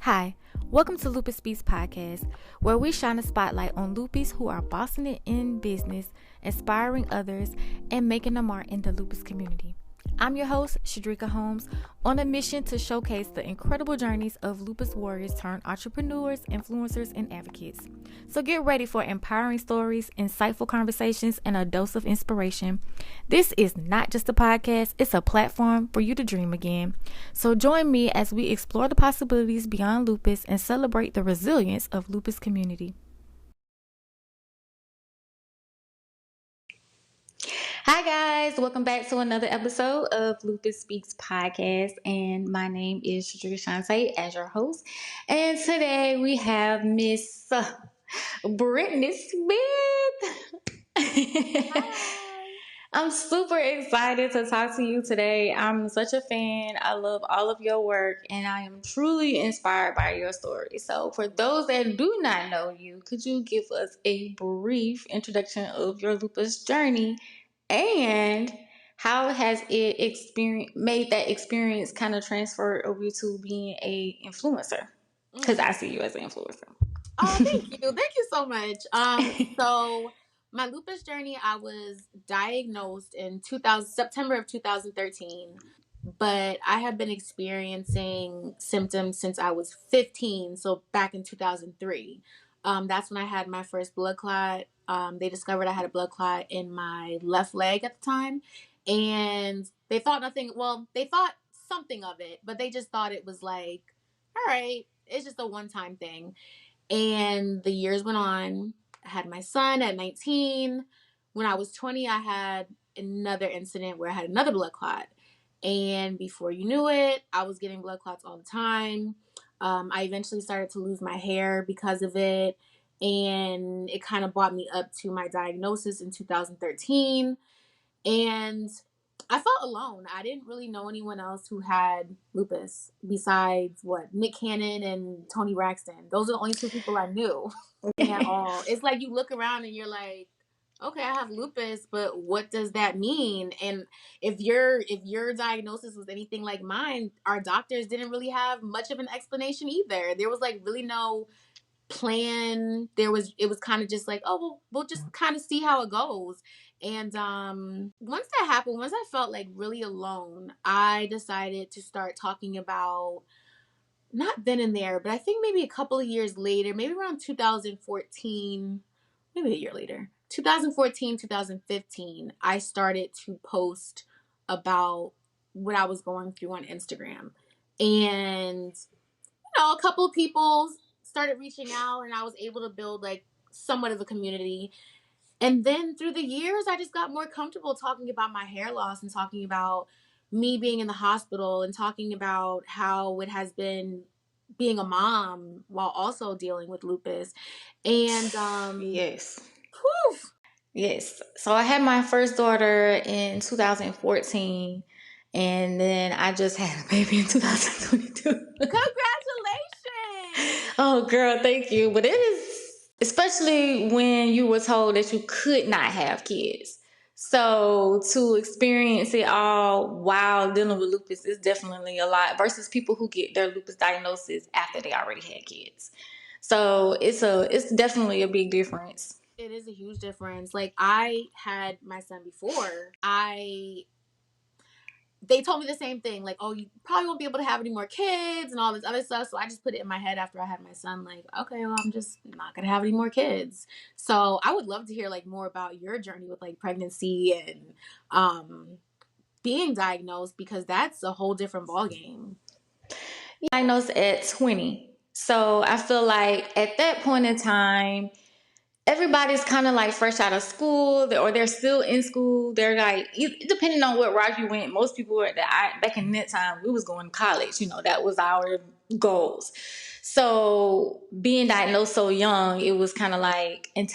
Hi, welcome to Lupus Speaks Podcast, where we shine a spotlight on lupus who are bossing it in business, inspiring others, and making a mark in the lupus community. I'm your host, Shadrika Holmes, on a mission to showcase the incredible journeys of lupus warriors turned entrepreneurs, influencers, and advocates. So get ready for empowering stories, insightful conversations, and a dose of inspiration. This is not just a podcast, it's a platform for you to dream again. So join me as we explore the possibilities beyond lupus and celebrate the resilience of lupus community. Hi guys, welcome back to another episode of Lupus Speaks Podcast, and my name is Shant'e as your host. And today we have Miss Brittany Smith. I'm super excited to talk to you today. I'm such a fan. I love all of your work, and I am truly inspired by your story. So, for those that do not know you, could you give us a brief introduction of your lupus journey? And how has it made that experience kind of transfer over to being a influencer? Because I see you as an influencer. Oh, thank you. Thank you so much. So my lupus journey, I was diagnosed in September of 2013, but I have been experiencing symptoms since I was 15. So back in 2003, that's when I had my first blood clot. They discovered I had a blood clot in my left leg at the time, and they thought nothing. Well, they thought something of it, but they just thought it was like, all right, it's just a one-time thing. And the years went on. I had my son at 19. When I was 20, I had another incident where I had another blood clot. And before you knew it, I was getting blood clots all the time. I eventually started to lose my hair because of it. And it kind of brought me up to my diagnosis in 2013. And I felt alone. I didn't really know anyone else who had lupus besides Nick Cannon and Tony Braxton. Those are the only two people I knew at all. It's like you look around and you're like, okay, I have lupus, but what does that mean? And if your diagnosis was anything like mine, our doctors didn't really have much of an explanation either. There was like really no plan. It was kind of just like, oh, well, we'll just kind of see how it goes. And once that happened, once I felt like really alone, I decided to start talking about, not then and there, but I think maybe a couple of years later, maybe around 2014, maybe a year later, 2014, 2015, I started to post about what I was going through on Instagram. And, a couple of people started reaching out, and I was able to build like somewhat of a community. And then through the years, I just got more comfortable talking about my hair loss and talking about me being in the hospital and talking about how it has been being a mom while also dealing with lupus. And yes. Whew. Yes. So I had my first daughter in 2014, and then I just had a baby in 2022. Congratulations! Oh, girl, thank you. But it is, especially when you were told that you could not have kids. So to experience it all while dealing with lupus is definitely a lot versus people who get their lupus diagnosis after they already had kids. So it's definitely a big difference. It is a huge difference. Like, I had my son before. They told me the same thing, like, oh, you probably won't be able to have any more kids and all this other stuff. So I just put it in my head after I had my son, like, okay, well, I'm just not gonna have any more kids. So I would love to hear like more about your journey with like pregnancy and being diagnosed, because that's a whole different ballgame. Diagnosed at 20. So I feel like at that point in time, everybody's kind of like fresh out of school, or they're still in school. They're like, depending on what route you went, most people were back in that time, we was going to college. That was our goals. So being diagnosed so young, it was kind of like, and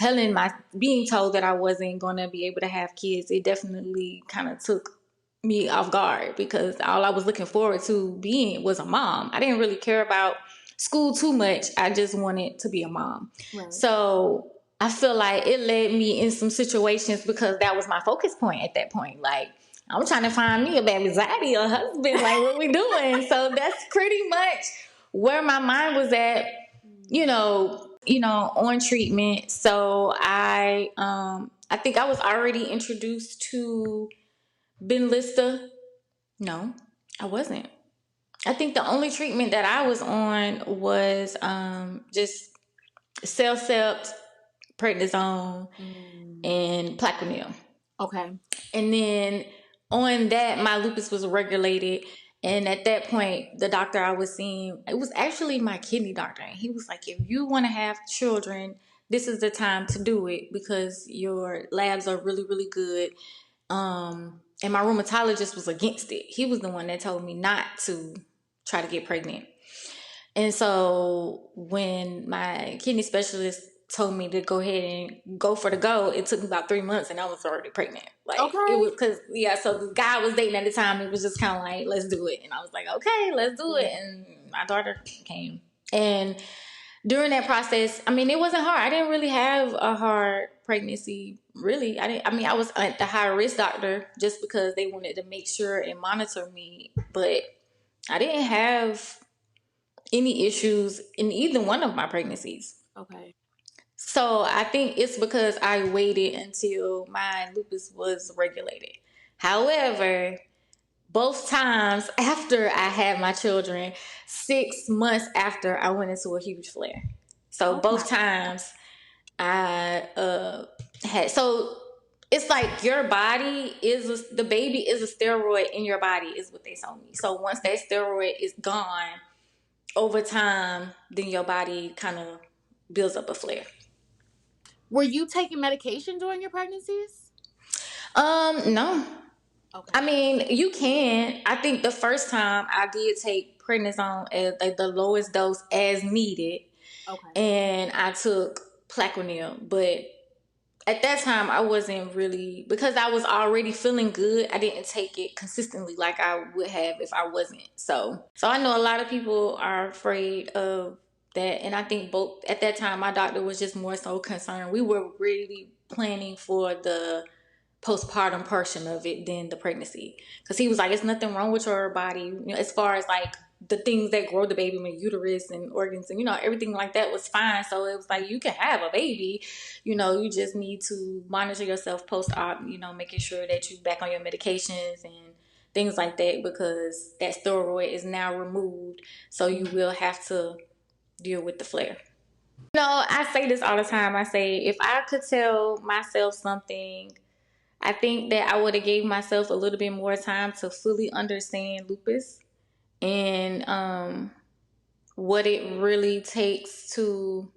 being told that I wasn't going to be able to have kids, it definitely kind of took me off guard, because all I was looking forward to being was a mom. I didn't really care about school too much. I just wanted to be a mom. Right. So I feel like it led me in some situations, because that was my focus point at that point. Like, I'm trying to find me a baby zaddy, a husband, like, what we doing? So that's pretty much where my mind was at, on treatment. So I think I was already introduced to Benlysta. No, I wasn't. I think the only treatment that I was on was just Cellcept, prednisone, and Plaquenil. Okay. And then on that, my lupus was regulated. And at that point, the doctor I was seeing, it was actually my kidney doctor. And he was like, if you want to have children, this is the time to do it because your labs are really, really good. And my rheumatologist was against it. He was the one that told me not to try to get pregnant. And so when my kidney specialist told me to go ahead and go for the go, it took me about 3 months and I was already pregnant. Like it was so the guy I was dating at the time, it was just kind of like, let's do it. And I was like, okay, let's do it. And my daughter came. And during that process, I mean, it wasn't hard. I didn't really have a hard pregnancy, really. I was at the high risk doctor just because they wanted to make sure and monitor me. But I didn't have any issues in either one of my pregnancies. Okay. So I think it's because I waited until my lupus was regulated. However, both times after I had my children, 6 months after, I went into a huge flare. So both times I had, so it's like your body the baby is a steroid in your body is what they told me. So once that steroid is gone, over time, then your body kind of builds up a flare. Were you taking medication during your pregnancies? No. Okay. I mean, you can. I think the first time I did take prednisone at like the lowest dose as needed. Okay. And I took Plaquenil, but at that time I wasn't really, because I was already feeling good, I didn't take it consistently like I would have if I wasn't. So I know a lot of people are afraid of that, and I think both at that time my doctor was just more so concerned. We were really planning for the postpartum portion of it than the pregnancy, because he was like, "There's nothing wrong with your body, as far as like the things that grow the baby, my uterus and organs and everything like that was fine." So it was like, you can have a baby, you just need to monitor yourself post-op, making sure that you're back on your medications and things like that, because that steroid is now removed, so you will have to deal with the flare. I say this all the time. I say, if I could tell myself something, I think that I would have gave myself a little bit more time to fully understand lupus and what it really takes to,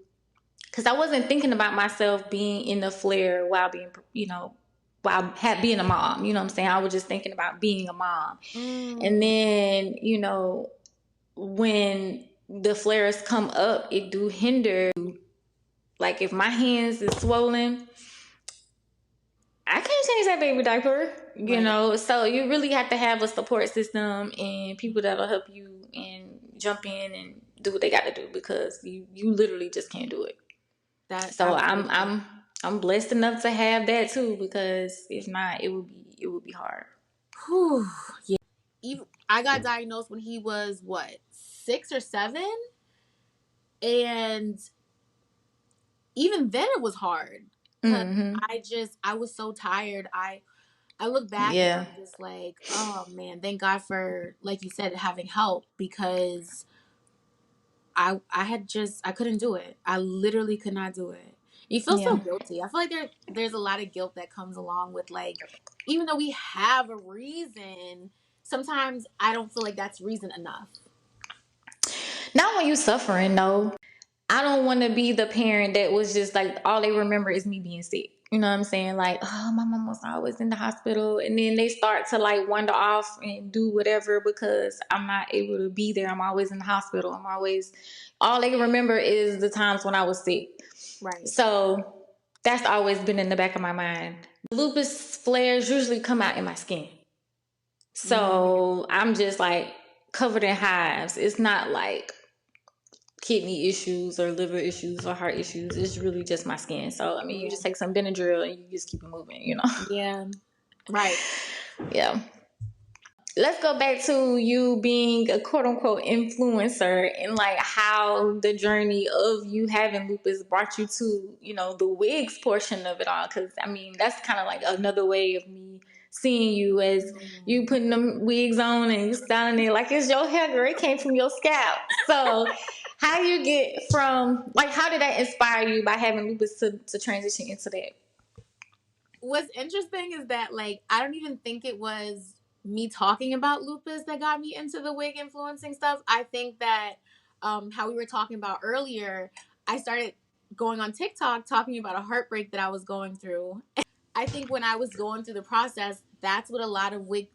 because I wasn't thinking about myself being in the flare while being, being a mom. You know what I'm saying? I was just thinking about being a mom. And then, when the flares come up, it do hinder. Like if my hands is swollen, I can't change that baby diaper, so you really have to have a support system and people that'll help you and jump in and do what they got to do, because you literally just can't do it. I'm blessed enough to have that too, because if not, it would be hard. Whew. Yeah. I got diagnosed when he was 6 or 7, and even then it was hard. I was so tired. I look back and I'm just like, oh man, thank God for, like you said, having help, because I couldn't do it. I literally could not do it. You feel so guilty. I feel like there's a lot of guilt that comes along with, like, even though we have a reason, sometimes I don't feel like that's reason enough. Not when you suffering, no. I don't want to be the parent that was just like, all they remember is me being sick. You know what I'm saying? Like, oh, my mom was always in the hospital. And then they start to like wander off and do whatever because I'm not able to be there. I'm always in the hospital. All they remember is the times when I was sick. Right. So that's always been in the back of my mind. Lupus flares usually come out in my skin. So I'm just like covered in hives. It's not like kidney issues or liver issues or heart issues. It's really just my skin. So you just take some Benadryl and you just keep it moving, Yeah. Right. Yeah. let's go back to you being a quote unquote influencer and like how the journey of you having lupus brought you to, the wigs portion of it all. Cause I mean, that's kind of like another way of me seeing you as you Mm. putting them wigs on and you styling it like it's your hair, girl. It came from your scalp. So how you get from like how did that inspire you by having lupus to transition into that? What's interesting is that like I don't even think it was me talking about lupus that got me into the wig influencing stuff. I think that how we were talking about earlier, I started going on TikTok talking about a heartbreak that I was going through. I think when I was going through the process, that's what a lot of wig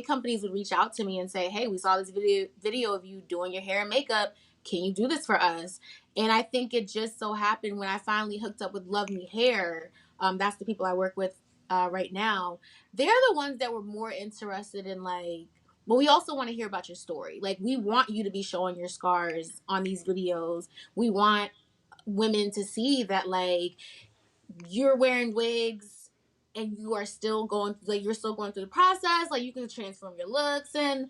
companies would reach out to me and say, "Hey, we saw this video of you doing your hair and makeup. Can you do this for us?" And I think it just so happened when I finally hooked up with Love Me Hair. That's the people I work with right now. They're the ones that were more interested in like. But we also want to hear about your story. Like we want you to be showing your scars on these videos. We want women to see that like you're wearing wigs and you are still going like you're still going through the process, like you can transform your looks, and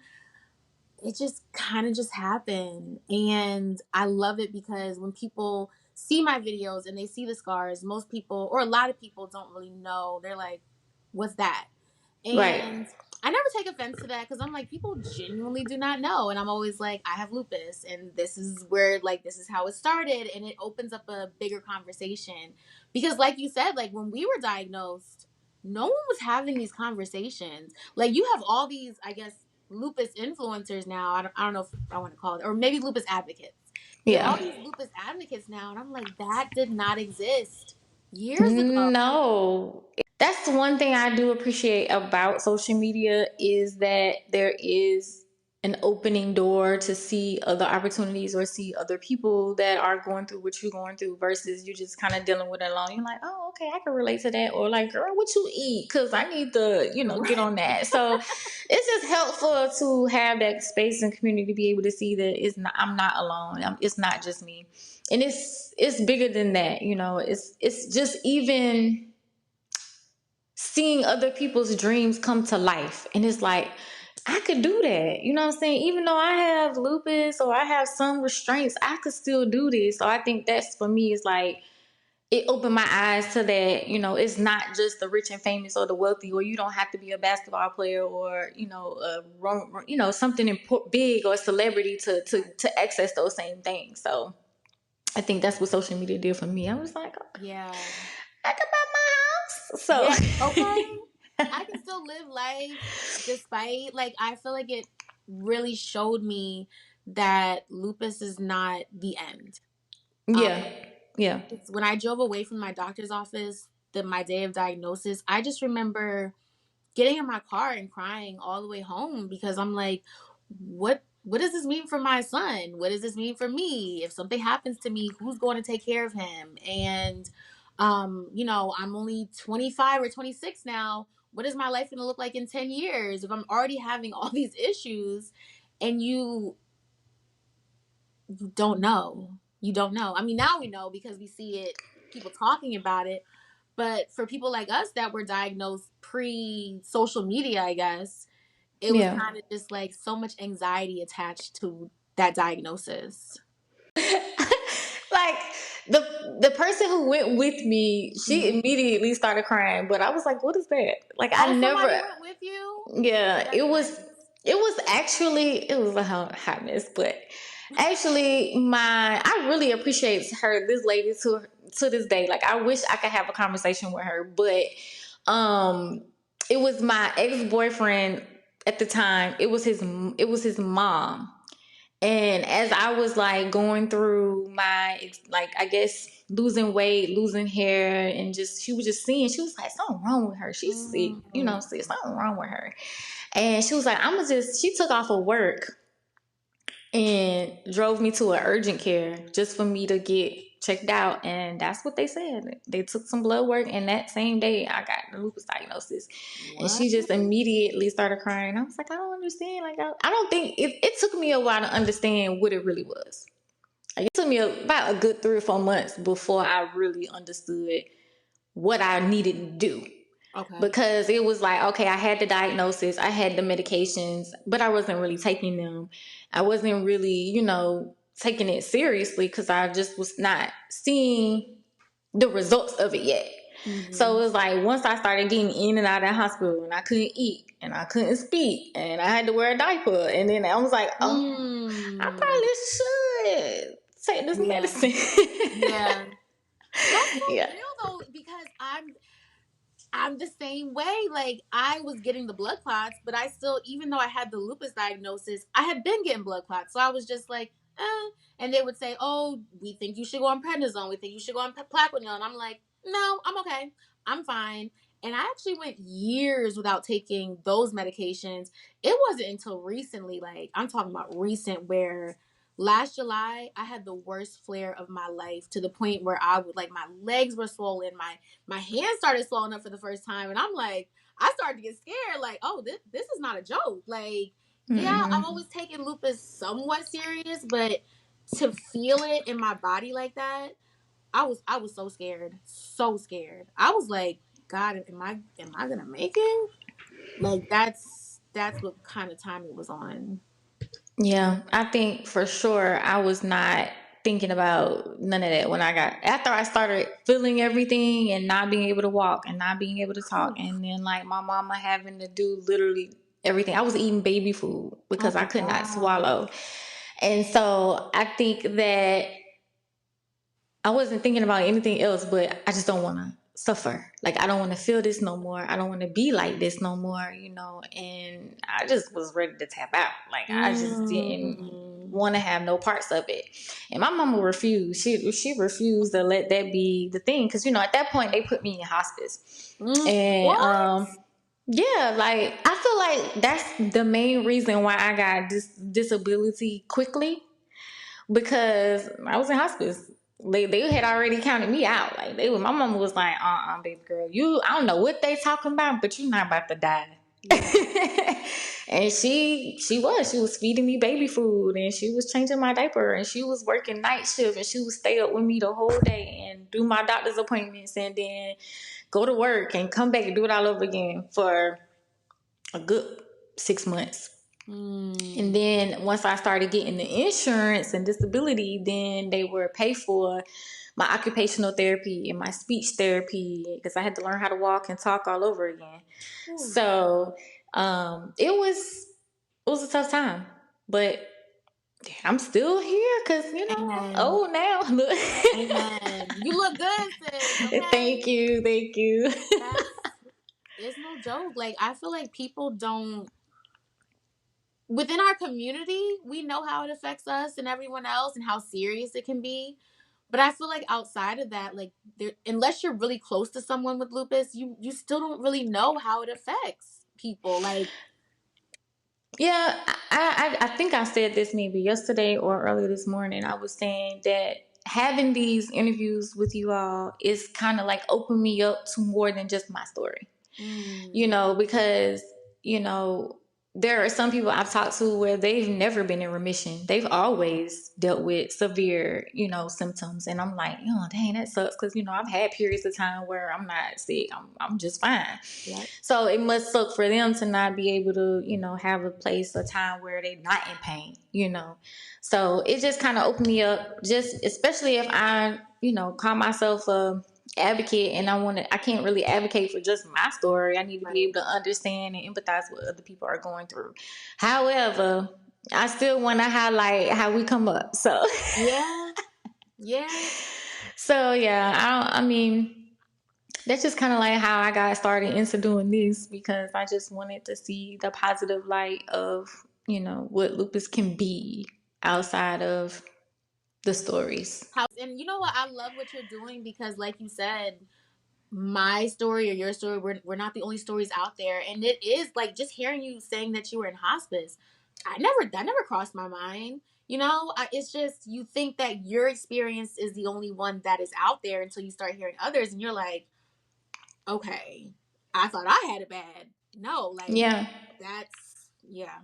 it just kind of just happened. And I love it because when people see my videos and they see the scars, most people or a lot of people don't really know. They're like, what's that? Right. And I never take offense to that because I'm like, people genuinely do not know. And I'm always like, I have lupus and this is where, like, this is how it started. And it opens up a bigger conversation. Because, like you said, like, when we were diagnosed, no one was having these conversations. Like, you have all these, I guess, lupus influencers now. I don't know if I want to call it, or maybe lupus advocates. You have Yeah. all these lupus advocates now. And I'm like, that did not exist years ago. No. That's one thing I do appreciate about social media is that there is an opening door to see other opportunities or see other people that are going through what you're going through versus you just kind of dealing with it alone. You're like, oh, okay, I can relate to that. Or like, girl, what you eat? Because I need to, get on that. So it's just helpful to have that space and community to be able to see that I'm not alone. It's not just me. And it's bigger than that. It's just even seeing other people's dreams come to life. And it's like, I could do that. You know what I'm saying? Even though I have lupus or I have some restraints, I could still do this. So I think that's for me is like, it opened my eyes to that, it's not just the rich and famous or the wealthy, or you don't have to be a basketball player or, something big or celebrity to access those same things. So I think that's what social media did for me. I was like, oh, Yeah. I can buy my house. Yeah. Okay. So I can still live life despite like I feel like it really showed me that lupus is not the end. yeah, yeah, It's when I drove away from my doctor's office, my day of diagnosis, I just remember getting in my car and crying all the way home because I'm like, what does this mean for my son? What does this mean for me? If something happens to me, who's going to take care of him? And I'm only 25 or 26 now. What is my life going to look like in 10 years if I'm already having all these issues and you don't know. You don't know. I mean, now we know because we see it, people talking about it. But for people like us that were diagnosed pre social media, I guess, it was yeah. kind of just like so much anxiety attached to that diagnosis. Like the person who went with me, she Mhm. immediately started crying. But I was like, "What is that?" Like I Oh, somebody never. went with you? Oh, Yeah, it that's was. nice. It was a hot mess, but actually, I really appreciate her. This lady to this day. Like I wish I could have a conversation with her, but um, it was my ex boyfriend at the time. It was his mom. And as I was like going through my, like, I guess losing weight, losing hair, and just, she was just seeing, she was like, something wrong with her. She's sick, Mm. something wrong with her. And she was like, she took off of work and drove me to an urgent care just for me to get checked out. And that's what they said. They took some blood work, and that same day I got the lupus diagnosis. And What? she just immediately started crying. I was like, I don't understand. Like, I don't think it took me a while to understand what it really was. Like, it took me about a good 3 or 4 months before I really understood what I needed to do. Okay. because it was like, okay, I had the diagnosis, I had the medications, but I wasn't really taking them. I wasn't really, taking it seriously because I just was not seeing the results of it yet. So Mm-hmm. it was like once I started getting in and out of the hospital and I couldn't eat and I couldn't speak and I had to wear a diaper, and then I was like, oh, Mm. I probably should take this Yeah. medicine. Yeah. That's so Yeah. real though, because I'm the same way. Like I was getting the blood clots, but I still, even though I had the lupus diagnosis, I had been getting blood clots. So I was just like, eh. And they would say, "Oh, we think you should go on prednisone. We think you should go on plaquenil." And I'm like, "No, I'm okay. I'm fine." And I actually went years without taking those medications. It wasn't until recently, like I'm talking about recent, where last July I had the worst flare of my life, to the point where I would, like, my legs were swollen, my hands started swelling up for the first time, and I'm like, I started to get scared. Like, oh, this is not a joke. Like, yeah, I've Mm-hmm. always taken lupus somewhat serious, but to feel it in my body like that, I was so scared, so scared. I was like, God, am I gonna make it? Like that's what kind of time it was on. Yeah, I think for sure I was not thinking about none of that when I got after I started feeling everything and not being able to walk and not being able to talk, Whew. and then like my mama having to do literally everything. I was eating baby food Oh because I my could not God. swallow. And so I think that I wasn't thinking about anything else, but I just don't want to suffer. Like, I don't want to feel this no more. I don't want to be like this no more. And I just was ready to tap out. Like, I just didn't Mm. want to have no parts of it. And my mama refused. She refused to let that be the thing. Because, at that point, they put me in hospice. Mm. And, What? yeah, like, I feel like that's the main reason why I got this disability quickly, because I was in hospice. They had already counted me out. Like, my mama was like, baby girl, I don't know what they talking about, but you're not about to die. Yeah. And she was feeding me baby food, and she was changing my diaper, and she was working night shift, and she would stay up with me the whole day and do my doctor's appointments, and then go to work and come back and do it all over again for a good 6 months. And Mm. then once I started getting the insurance and disability, then they would pay for my occupational therapy and my speech therapy, because I had to learn how to walk and talk all over again. Whew. So it was a tough time, but I'm still here because I'm Amen. old now. Look. Amen. You look good, sis. Thank Okay. you, thank you. That's it's no joke. Like I feel like people don't, within our community, we know how it affects us and everyone else and how serious it can be. But I feel like outside of that, like there, unless you're really close to someone with lupus, you still don't really know how it affects people. Like, Yeah, I think I said this maybe yesterday or earlier this morning. I was saying that having these interviews with you all is kind of like open me up to more than just my story. mm, Because, you know, there are some people I've talked to where they've never been in remission. They've always dealt with severe, symptoms. And I'm like, oh, dang, that sucks. Because, I've had periods of time where I'm not sick. I'm just fine. yep. So it must suck for them to not be able to, have a place, a time where they're not in pain. So it just kind of opened me up, just especially if I, call myself a advocate, and I can't really advocate for just my story. I need to be Right. able to understand and empathize what other people are going through. However, I still want to highlight how we come up. So, Yeah. Yeah. so yeah, I mean, that's just kind of like how I got started into doing this, because I just wanted to see the positive light of, what lupus can be outside of the stories. How, and you know what? I love what you're doing because, like you said, my story or your story, we're not the only stories out there. And it is like just hearing you saying that you were in hospice. That never crossed my mind. It's just you think that your experience is the only one that is out there until you start hearing others, and you're like, okay, I thought I had it bad. No, like Yeah. that's yeah.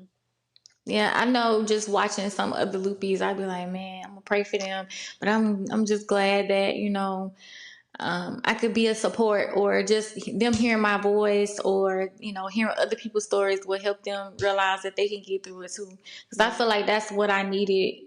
Yeah, I know, just watching some other loopies, I'd be like, man, I'm gonna pray for them. But I'm just glad that, I could be a support, or just them hearing my voice, or hearing other people's stories will help them realize that they can get through it too. Because I Yeah. feel like that's what I needed,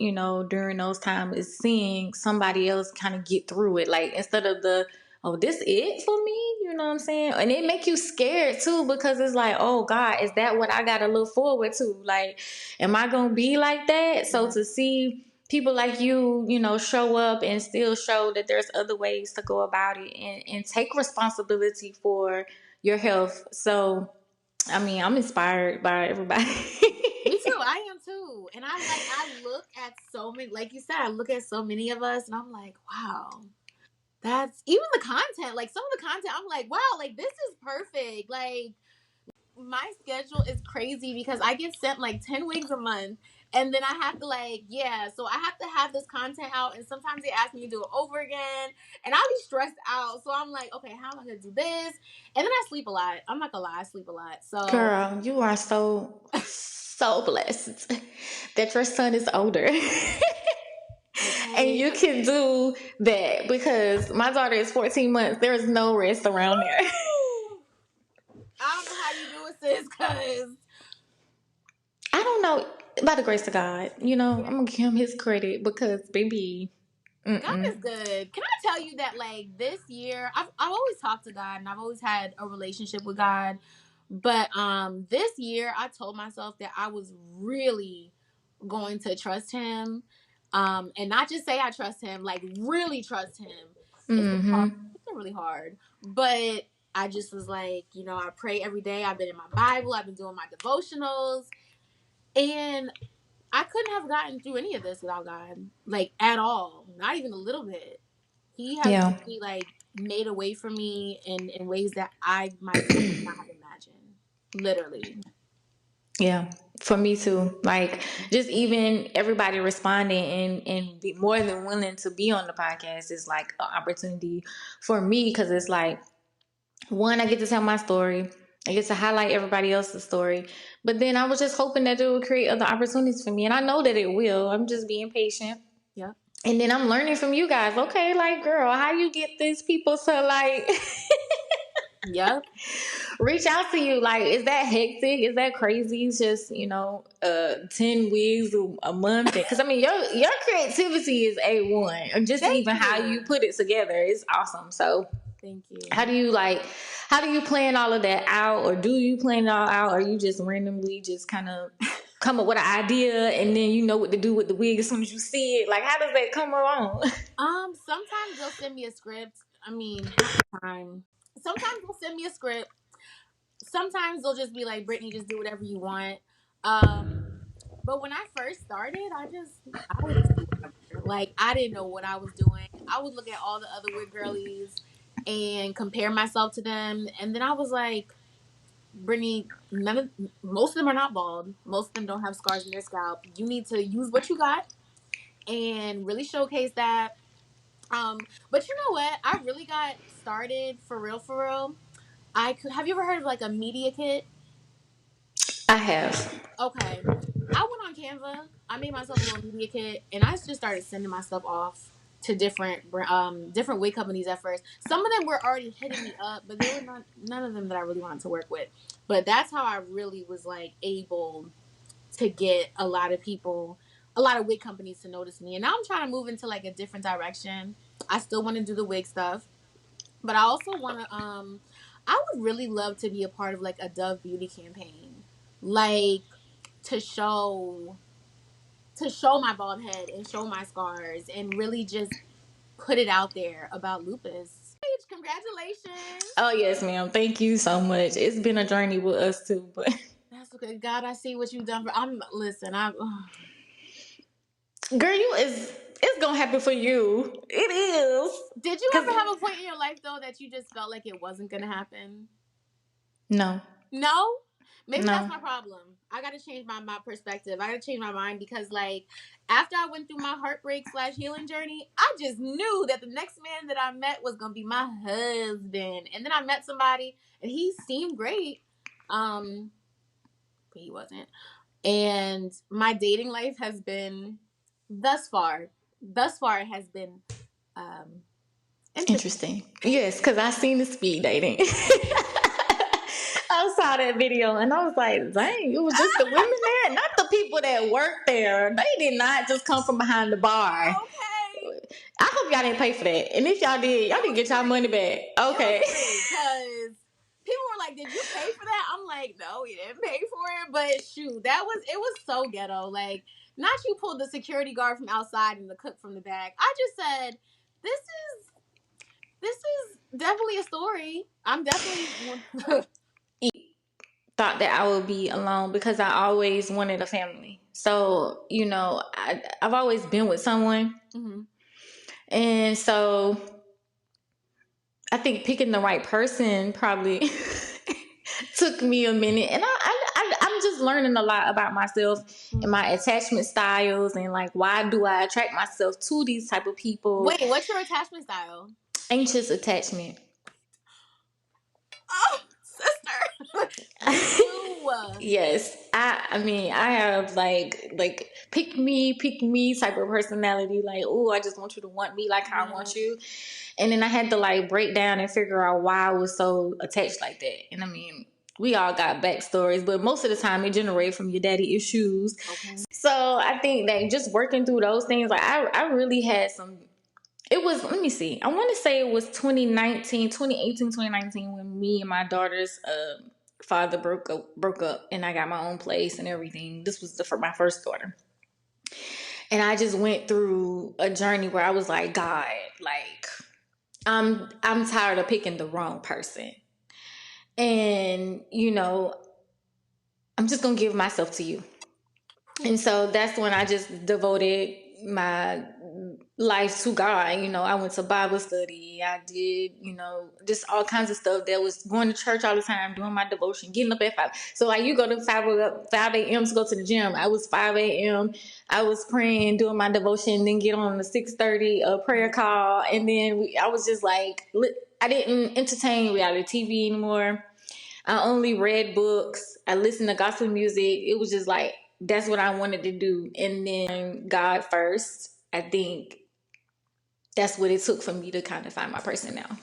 during those times, is seeing somebody else kind of get through it. Like, instead of the, oh, this it for me, you know what I'm saying? And it make you scared too, because it's like, oh God, is that what I gotta look forward to? Like, am I gonna be like that? So Yeah. to see people like you, show up and still show that there's other ways to go about it, and take responsibility for your health. So, I mean, I'm inspired by everybody. Me too. I am too. And I look at so many, like you said, I look at so many of us and I'm like, wow, that's even the content. Like some of the content, I'm like, wow, like this is perfect. Like my schedule is crazy because I get sent like 10 wigs a month. And then I have to so I have to have this content out. And sometimes they ask me to do it over again. And I'll be stressed out. So I'm like, okay, how am I going to do this? And then I sleep a lot. I'm not going to lie, I sleep a lot. So, Girl, you are so blessed that your son is older. And okay. you can do that, because my daughter is 14 months. There is no rest around there. Woo! I don't know how you do it, sis, because I don't know, by the grace of God, yeah, I'm gonna give him his credit, because baby, God is mm-mm. good. Can I tell you that like this year, I've always talked to God and I've always had a relationship with God, but this year I told myself that I was really going to trust Him, and not just say I trust Him, like really trust Him. It's been hard. Mm-hmm. It's been really hard, but I just was like, I pray every day. I've been in my Bible. I've been doing my devotionals, and I couldn't have gotten through any of this without God, like at all, not even a little bit. He has Yeah. really like made a way for me in ways that I myself could not have imagined. Literally. Yeah, for me too. Like, just even everybody responding and be more than willing to be on the podcast is like an opportunity for me, because it's like, one, I get to tell my story. I get to highlight everybody else's story. But then I was just hoping that it would create other opportunities for me. And I know that it will. I'm just being patient. Yep. And then I'm learning from you guys. Okay, like, girl, how you get these people to like Yep. reach out to you? Like, is that hectic? Is that crazy? It's just, 10 wigs a month. Because, I mean, your creativity is A1. And just Thank even how you you. put it together is awesome. So, Thank how you. do you like, how do you plan all of that out? Or do you plan it all out? Or you just randomly just kind of come up with an idea, and then you know what to do with the wig as soon as you see it? Like, how does that come along? Sometimes they'll send me a script. I mean, half the time. Sometimes they'll send me a script. Sometimes they'll just be like, Brittany, just do whatever you want. Um, but when I first started, I would just do whatever. Like I didn't know what I was doing. I would look at all the other wig girlies and compare myself to them, and then I was like, Brittany, most of them are not bald. Most of them don't have scars in their scalp. You need to use what you got and really showcase that. But you know what? I really got started for real, for real. Have you ever heard of like a media kit? I have. Okay. I went on Canva. I made myself a little media kit, and I just started sending my stuff off to different wig companies at first. Some of them were already hitting me up, but they were not none of them that I really wanted to work with. But that's how I really was like able to get a lot of people, a lot of wig companies to notice me. And now I'm trying to move into like a different direction. I still want to do the wig stuff, but I also want to I would really love to be a part of like a Dove Beauty campaign. Like to show my bald head and show my scars and really just put it out there about lupus. Congratulations. Oh, yes, ma'am. Thank you so much. It's been a journey with us too, but That's okay. God, I see what you've done for I'm listen, I girl, it's gonna happen for you. It is. Did you Cause ever have a point in your life though that you just felt like it wasn't gonna happen? no, No? Maybe that's no. my problem. I gotta change my perspective. I gotta change my mind because like after I went through my heartbreak slash healing journey, I just knew that the next man that I met was gonna be my husband. And then I met somebody and he seemed great. But he wasn't. And my dating life has been thus far it has been um Interesting. Interesting. Yes, because I seen the speed dating. I saw that video and I was like, dang, it was just the women there, not the people that work there. They did not just come from behind the bar. Okay. I hope y'all didn't pay for that. And if y'all did, y'all didn't get y'all money back. Okay. It was free because people were like, "Did you pay for that?" I'm like, "No, we didn't pay for it." But shoot, it was so ghetto. Like, not you pulled the security guard from outside and the cook from the back. I just said, "This is definitely a story." I'm definitely. Thought that I would be alone because I always wanted a family. So, I've always been with someone. Mm-hmm. And so I think picking the right person probably took me a minute. And I'm just learning a lot about myself and my attachment styles and like, why do I attract myself to these type of people? Wait, what's your attachment style? Anxious attachment. Oh, sister. Yes. I mean, I have like pick me type of personality. Like, oh, I just want you to want me like how I want you. And then I had to like break down and figure out why I was so attached like that. And I mean, we all got backstories, but most of the time it generated from your daddy issues. Okay. So I think that just working through those things, like I really had some. It was, let me see, I want to say it was 2019 when me and my daughter's father broke up and I got my own place and everything. This was for my first daughter. And I just went through a journey where I was like, God, like, I'm tired of picking the wrong person. And, I'm just going to give myself to you. And so that's when I just devoted my life to God. I went to Bible study. I did, just all kinds of stuff that was going to church all the time, doing my devotion, getting up at 5. So like you go to 5 a.m. to go to the gym. I was 5 a.m. I was praying, doing my devotion, then get on the 6:30 prayer call. And then I was just like, I didn't entertain reality TV anymore. I only read books. I listened to gospel music. It was just like, that's what I wanted to do. And then God first, I think that's what it took for me to kind of find my person now.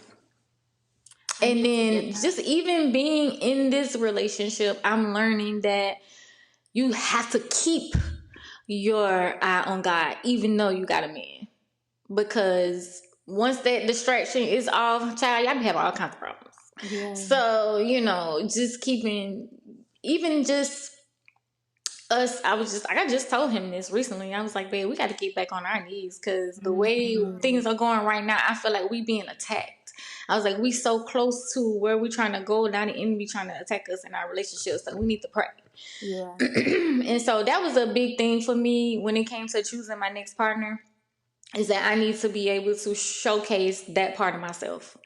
And then just even being in this relationship, I'm learning that you have to keep your eye on God, even though you got a man. Because once that distraction is off, child, y'all be having all kinds of problems. Yeah. So, just keeping, even just us, I just told him this recently. I was like, babe, we got to get back on our knees because the way things are going right now, I feel like we being attacked. I was like, we so close to where we trying to go, now the enemy trying to attack us in our relationship, so we need to pray. Yeah. And so that was a big thing for me when it came to choosing my next partner, is that I need to be able to showcase that part of myself.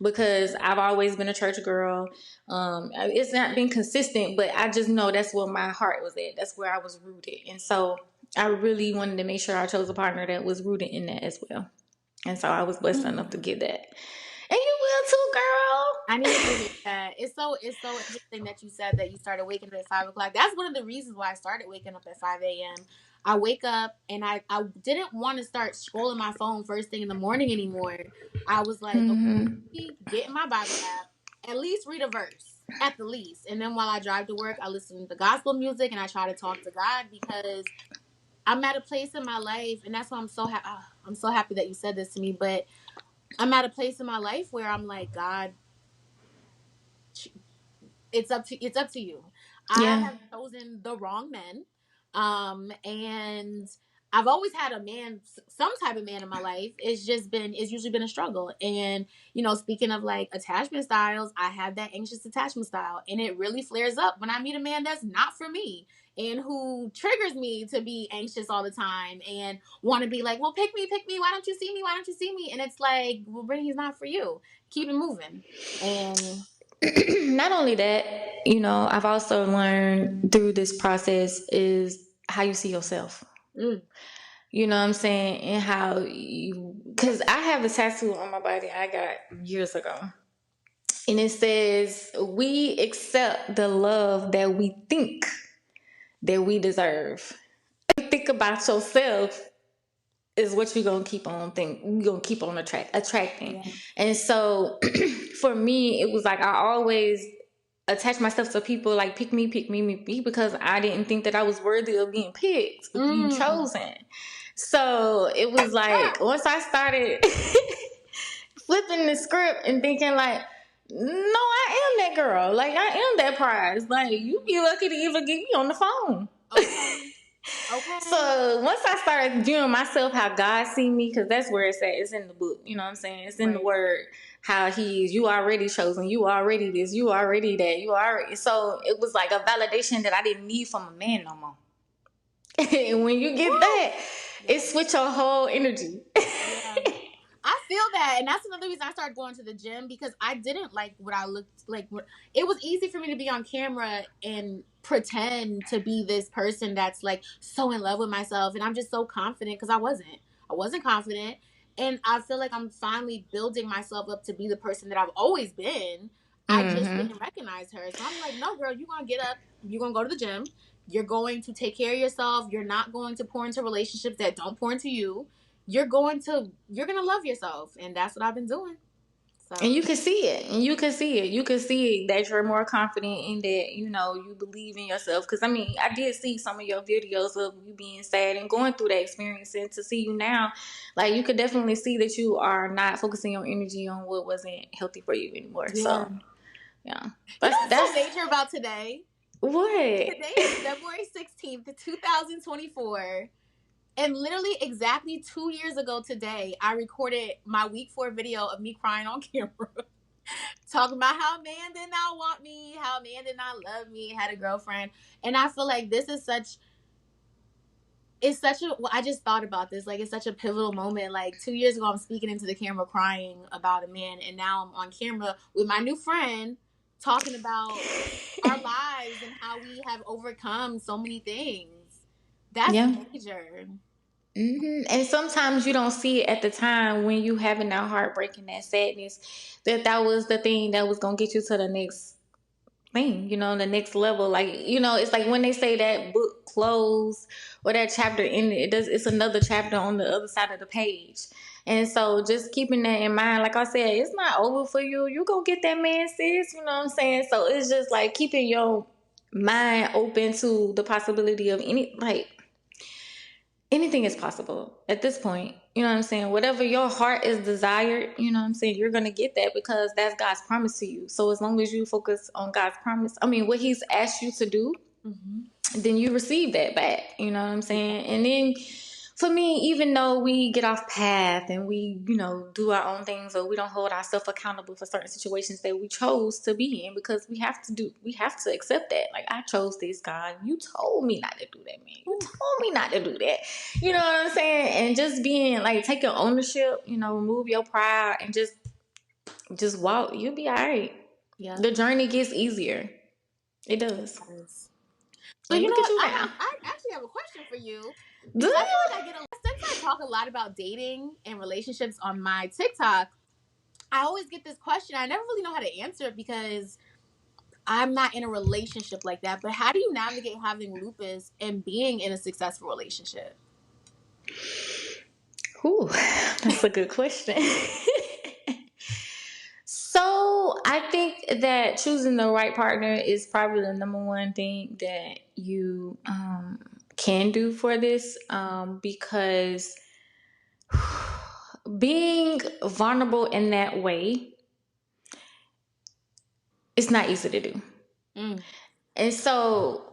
Because I've always been a church girl. It's not been consistent, but I just know that's where my heart was at. That's where I was rooted. And so I really wanted to make sure I chose a partner that was rooted in that as well. And so I was blessed enough to get that. And you will too, girl. I need to hear that. It's so interesting that you said that you started waking up at 5 o'clock. That's one of the reasons why I started waking up at 5 a.m. I wake up and I didn't want to start scrolling my phone first thing in the morning anymore. I was like, okay, get in my Bible app, at least read a verse, at the least. And then while I drive to work, I listen to gospel music and I try to talk to God because I'm at a place in my life, and that's why I'm so happy. I'm so happy that you said this to me, but I'm at a place in my life where I'm like, God, it's up to you. Yeah. I have chosen the wrong men. And I've always had a man, some type of man in my life. It's usually been a struggle. And, speaking of like attachment styles, I have that anxious attachment style, and it really flares up when I meet a man that's not for me and who triggers me to be anxious all the time and want to be like, well, pick me. Why don't you see me? And it's like, well, Brittany's not for you. Keep it moving. And not only that, I've also learned through this process is how you see yourself. You know what I'm saying? And how because I have a tattoo on my body I got years ago. And it says, we accept the love that we think that we deserve. Think about yourself, is what you're gonna keep on you're gonna keep on attracting. Yeah. And so for me, it was like I always attach myself to people like pick me, because I didn't think that I was worthy of being picked, of being Mm. chosen. So it was like once I started flipping the script and thinking like, no, I am that girl. Like I am that prize. Like you be lucky to even get me on the phone. Okay. Okay. So once I started viewing myself how God see me, because that's where it's at. It's in the book. You know what I'm saying? It's in the Right. word. How He is. You already chosen. You already this. You already that. You already. So it was like a validation that I didn't need from a man no more. And when you get Woo! that, it Yes. switch your whole energy. Yeah. I feel that, and that's another reason I started going to the gym, because I didn't like what I looked like. It was easy for me to be on camera and pretend to be this person that's like so in love with myself, and I'm just so confident, because I wasn't. I wasn't confident, and I feel like I'm finally building myself up to be the person that I've always been. I just Mm-hmm. didn't recognize her, so I'm like, no, girl, you're gonna get up, you're gonna go to the gym, you're going to take care of yourself, you're not going to pour into relationships that don't pour into you, you're gonna love yourself, and that's what I've been doing. And So you can see it. And you can see it. You can see that you're more confident in that, you believe in yourself. Because, I mean, I did see some of your videos of you being sad and going through that experience. And to see you now, like, you could definitely see that you are not focusing your energy on what wasn't healthy for you anymore. yeah, So, yeah. you know That's what's so major about today? what? Today is February 16th, 2024. And literally exactly 2 years ago today, I recorded my week 4 video of me crying on camera. Talking about how a man did not want me, how a man did not love me, had a girlfriend. And I feel like this is well, I just thought about this. Like, it's such a pivotal moment. Like, 2 years ago, I'm speaking into the camera crying about a man. And now I'm on camera with my new friend talking about our lives and how we have overcome so many things. That's Yeah. major. And sometimes you don't see it at the time when you having that heartbreak and that sadness, that was the thing that was going to get you to the next thing, the next level. Like, it's like when they say that book closed or that chapter ended, it's another chapter on the other side of the page. And so just keeping that in mind, like I said, it's not over for you. You gonna get that man, sis, you know what I'm saying? So it's just like keeping your mind open to the possibility of anything is possible at this point. You know what I'm saying? Whatever your heart is desired, you know what I'm saying? You're going to get that because that's God's promise to you. So as long as you focus on God's promise, what He's asked you to do, Mm-hmm. then you receive that back. You know what I'm saying? And then for me, even though we get off path and we, do our own things, or we don't hold ourselves accountable for certain situations that we chose to be in, because we have to accept that. Like, I chose this, God. You told me not to do that, man. You told me not to do that. You know what I'm saying? And just being like, taking ownership, remove your pride and just walk. You'll be all right. Yeah. The journey gets easier. It does. So And you know look at what? you I now. I actually have a question for you, because I feel Good. like since I talk a lot about dating and relationships on my TikTok, I always get this question. I never really know how to answer it because I'm not in a relationship like that. But how do you navigate having lupus and being in a successful relationship? Whew, that's a good question. So I think that choosing the right partner is probably the number one thing that you can do for this, because being vulnerable in that way, it's not easy to do. Mm. And so,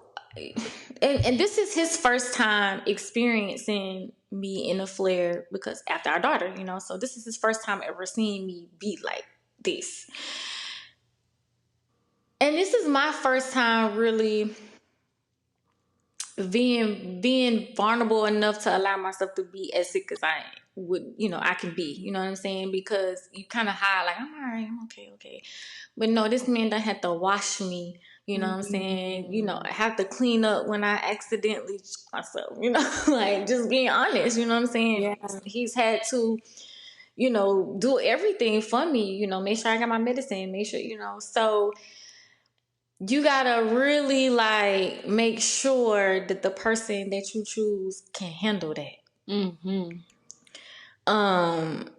and this is his first time experiencing me in a flare, because after our daughter, so this is his first time ever seeing me be like this. And this is my first time really being vulnerable enough to allow myself to be as sick as I would, I can be, you know what I'm saying? Because you kind of hide like, I'm all right, I'm okay. But no, this man done had to wash me, you know what I'm saying? I have to clean up when I accidentally myself, like just being honest, you know what I'm saying? Yeah. He's had to, do everything for me, make sure I got my medicine, make sure, so you gotta really like make sure that the person that you choose can handle that. Mm-hmm. um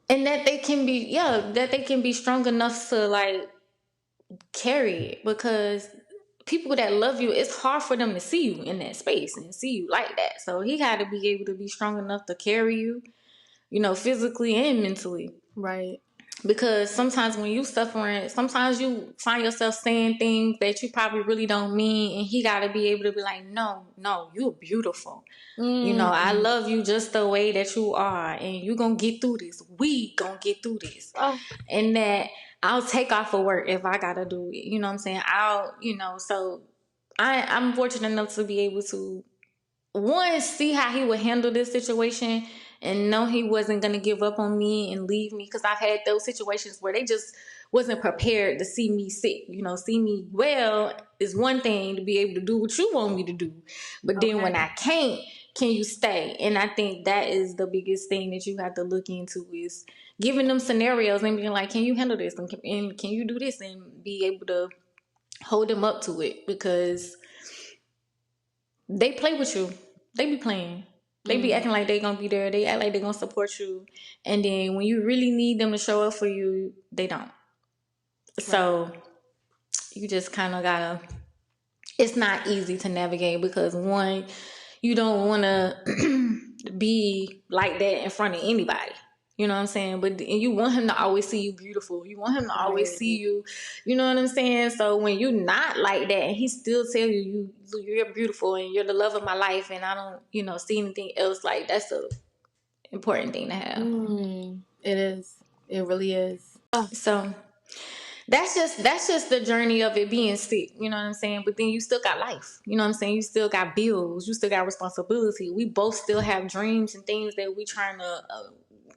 and that they can be, yeah, that they can be strong enough to like carry it, because people that love you, it's hard for them to see you in that space and see you like that. So he had to be able to be strong enough to carry you, physically and mentally. Right. Because sometimes when you suffering, sometimes you find yourself saying things that you probably really don't mean, and he got to be able to be like, no, no, you're beautiful. I Mm. love you just the way that you are, and you gonna get through this. We gonna get through this. Oh. And that I'll take off of work if I gotta do it. You know what I'm saying? So I'm fortunate enough to be able to, one, see how he would handle this situation and know he wasn't going to give up on me and leave me, because I've had those situations where they just wasn't prepared to see me sick. See me well is one thing, to be able to do what you want me to do, but then when Okay. I can't, can you stay? And I think that is the biggest thing that you have to look into, is giving them scenarios and being like, can you handle this, and can you do this, and be able to hold them up to it, because they play with you. They be playing. They be Mm. acting like they gonna be there. They act like they gonna support you. And then when you really need them to show up for you, they don't. Right. So you just kind of gotta, it's not easy to navigate, because one, you don't want to be like that in front of anybody. You know what I'm saying? But and you want him to always see you beautiful. You want him to always see Right. you. You know what I'm saying? So when you're not like that, and he still tell you're beautiful and you're the love of my life, and I don't see anything else, like that's a important thing to have. Mm. It is. It really is. Oh. So that's just the journey of it being sick, you know what I'm saying? But then you still got life, you know what I'm saying? You still got bills, you still got responsibility. We both still have dreams and things that we trying to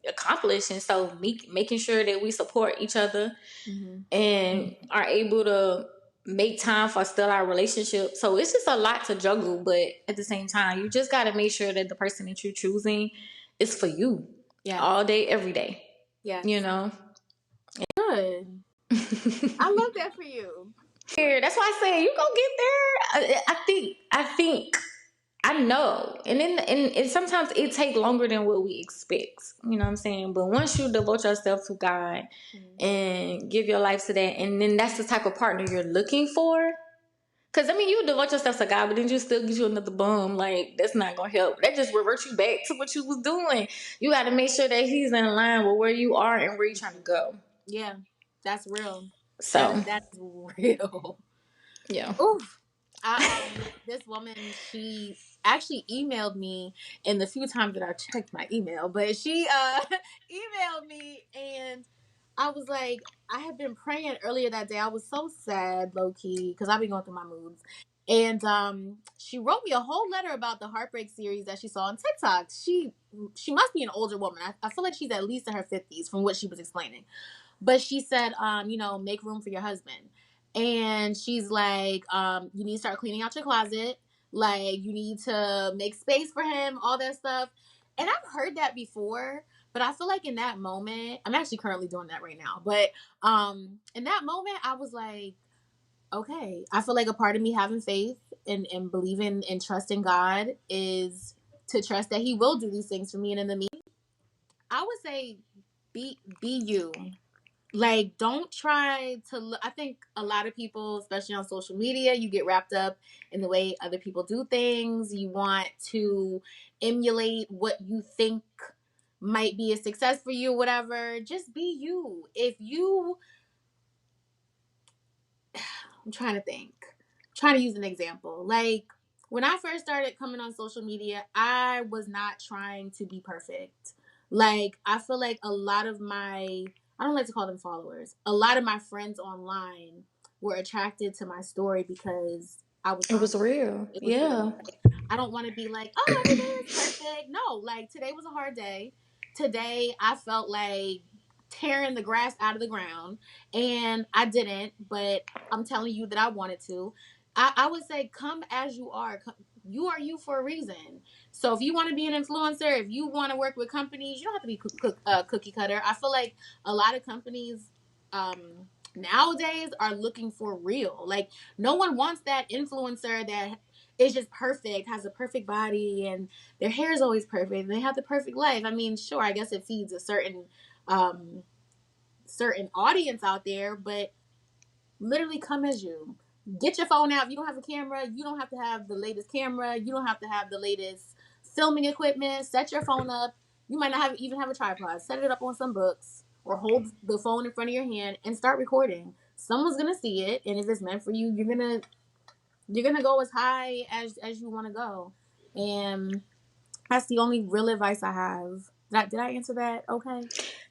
accomplish, and so making sure that we support each other Mm-hmm. and are able to make time for still our relationship. So it's just a lot to juggle, but at the same time, you just got to make sure that the person that you're choosing is for you, Yes. all day, every day, you Yes. know. Good. I love that for you. That's why I say you gonna get there. I think I know, and sometimes it take longer than what we expect. You know what I'm saying? But once you devote yourself to God Mm. and give your life to that, and then that's the type of partner you're looking for. Cause I mean, you devote yourself to God, but then you still get you another bum. Like that's not gonna help. That just revert you back to what you was doing. You got to make sure that he's in line with where you are and where you're trying to go. Yeah, that's real. That So that's real. yeah. Oof. This woman, she actually emailed me in the few times that I checked my email, but she emailed me, and I was like, I had been praying earlier that day. I was so sad, low key, because I've been going through my moods. And she wrote me a whole letter about the Heartbreak series that she saw on TikTok. She must be an older woman. I feel like she's at least in her 50s from what she was explaining. But she said, make room for your husband. And she's like, you need to start cleaning out your closet. Like, you need to make space for him, all that stuff. And I've heard that before, but I feel like in that moment, I'm actually currently doing that right now. But in that moment, I was like, okay, I feel like a part of me having faith and believing and trusting God is to trust that He will do these things for me. And in the meantime, I would say, be you. Like, don't try to look. I think a lot of people, especially on social media, you get wrapped up in the way other people do things. You want to emulate what you think might be a success for you, whatever. Just be you. If you, I'm trying to think, I'm trying to use an example. Like, when I first started coming on social media, I was not trying to be perfect. Like, I feel like a lot of my, I don't like to call them followers, a lot of my friends online were attracted to my story because I was It honest. was real. It was real. Yeah. Like, I don't want to be like, oh, every day is perfect. No, like, today was a hard day. Today, I felt like tearing the grass out of the ground, and I didn't, but I'm telling you that I wanted to. I would say, come as you are. You are you for a reason. So if you want to be an influencer, if you want to work with companies, you don't have to be cookie cutter. I feel like a lot of companies nowadays are looking for real. Like, no one wants that influencer that is just perfect, has a perfect body, and their hair is always perfect, and they have the perfect life. I mean, sure, I guess it feeds a um certain audience out there, but literally come as you. Get your phone out. If you don't have a camera, you don't have to have the latest camera. You don't have to have the latest filming equipment. Set your phone up. You might not even have a tripod. Set it up on some books or hold the phone in front of your hand and start recording. Someone's gonna see it, and if it's meant for you, you're gonna go as high as you want to go. And that's the only real advice I have. Did I answer that? Okay.